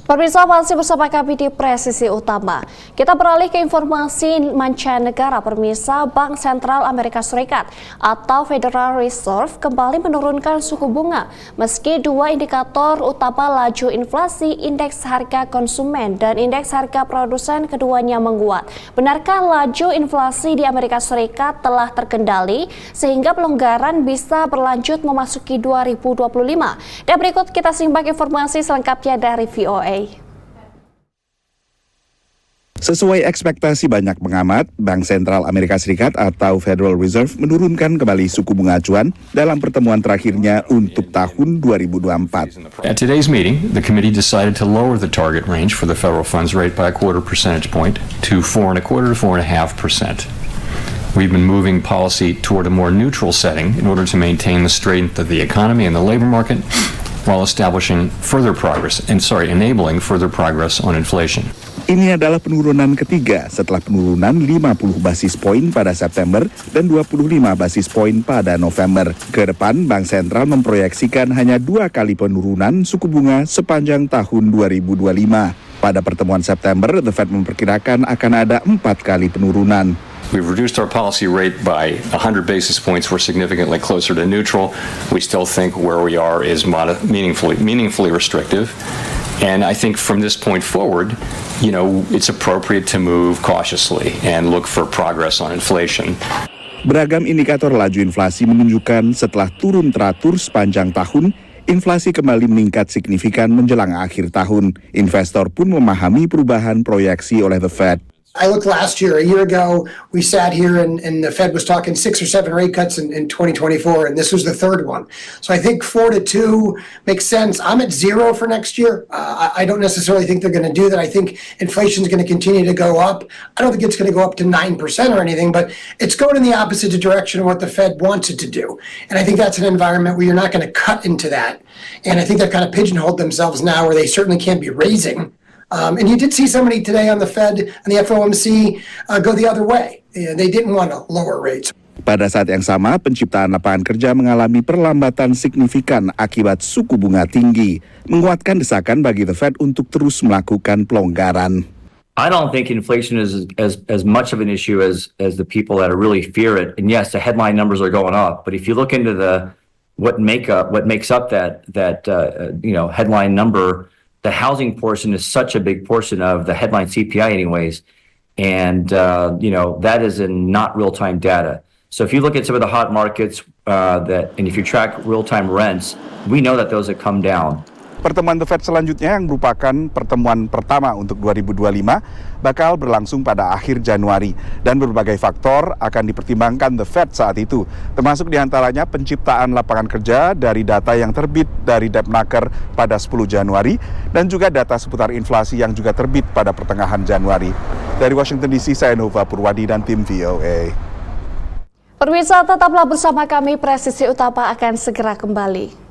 Pemirsa, masih bersama kami di Presisi Utama. Kita beralih ke informasi mancanegara. Pemirsa, Bank Sentral Amerika Serikat atau Federal Reserve kembali menurunkan suku bunga meski dua indikator utama laju inflasi, indeks harga konsumen dan indeks harga produsen keduanya menguat. Benarkah laju inflasi di Amerika Serikat telah terkendali sehingga pelonggaran bisa berlanjut memasuki 2025? Dan berikut kita simak informasi selengkapnya dari VOA. Sesuai ekspektasi banyak pengamat, Bank Sentral Amerika Serikat atau Federal Reserve menurunkan kembali suku bunga acuan dalam pertemuan terakhirnya untuk tahun 2024. At today's meeting, the committee decided to lower the target range for the federal funds rate by a quarter percentage point to 4.25% to 4.5%. We've been moving policy toward a more neutral setting in order to maintain the strength of the economy and the labor market while enabling further progress on inflation. Ini adalah penurunan ketiga setelah penurunan 50 basis poin pada September dan 25 basis poin pada November. Ke depan, Bank Sentral memproyeksikan hanya 2 kali penurunan suku bunga sepanjang tahun 2025. Pada pertemuan September, The Fed memperkirakan akan ada 4 kali penurunan. We've reduced our policy rate by 100 basis points. We're significantly closer to neutral. We still think where we are is meaningfully restrictive. And I think from this point forward, it's appropriate to move cautiously and look for progress on inflation. Beragam indikator laju inflasi menunjukkan setelah turun teratur sepanjang tahun, inflasi kembali meningkat signifikan menjelang akhir tahun. Investor pun memahami perubahan proyeksi oleh The Fed. I looked last year, a year ago, we sat here and the Fed was talking 6 or 7 rate cuts in 2024, and this was the third one. So I think 4 to 2 makes sense. I'm at 0 for next year. I don't necessarily think they're going to do that. I think inflation is going to continue to go up. I don't think it's going to go up to 9% or anything, but it's going in the opposite direction of what the Fed wants it to do. And I think that's an environment where you're not going to cut into that. And I think they've kind of pigeonholed themselves now where they certainly can't be raising. And you did see somebody today on the Fed and the FOMC go the other way. They didn't want to lower rates. Pada saat yang sama, penciptaan lapangan kerja mengalami perlambatan signifikan akibat suku bunga tinggi, menguatkan desakan bagi The Fed untuk terus melakukan pelonggaran. I don't think inflation is as much of an issue as the people that really fear it. And yes, the headline numbers are going up, but if you look into what makes up that headline number, the housing portion is such a big portion of the headline CPI anyways. And, that is in not real-time data. So if you look at some of the hot markets and if you track real-time rents, we know that those have come down. Pertemuan The Fed selanjutnya yang merupakan pertemuan pertama untuk 2025 bakal berlangsung pada akhir Januari dan berbagai faktor akan dipertimbangkan The Fed saat itu, termasuk diantaranya penciptaan lapangan kerja dari data yang terbit dari Debtnaker pada 10 Januari dan juga data seputar inflasi yang juga terbit pada pertengahan Januari. Dari Washington DC, saya Nova Purwadi dan tim VOA. Pemirsa, tetaplah bersama kami, Presisi Utama akan segera kembali.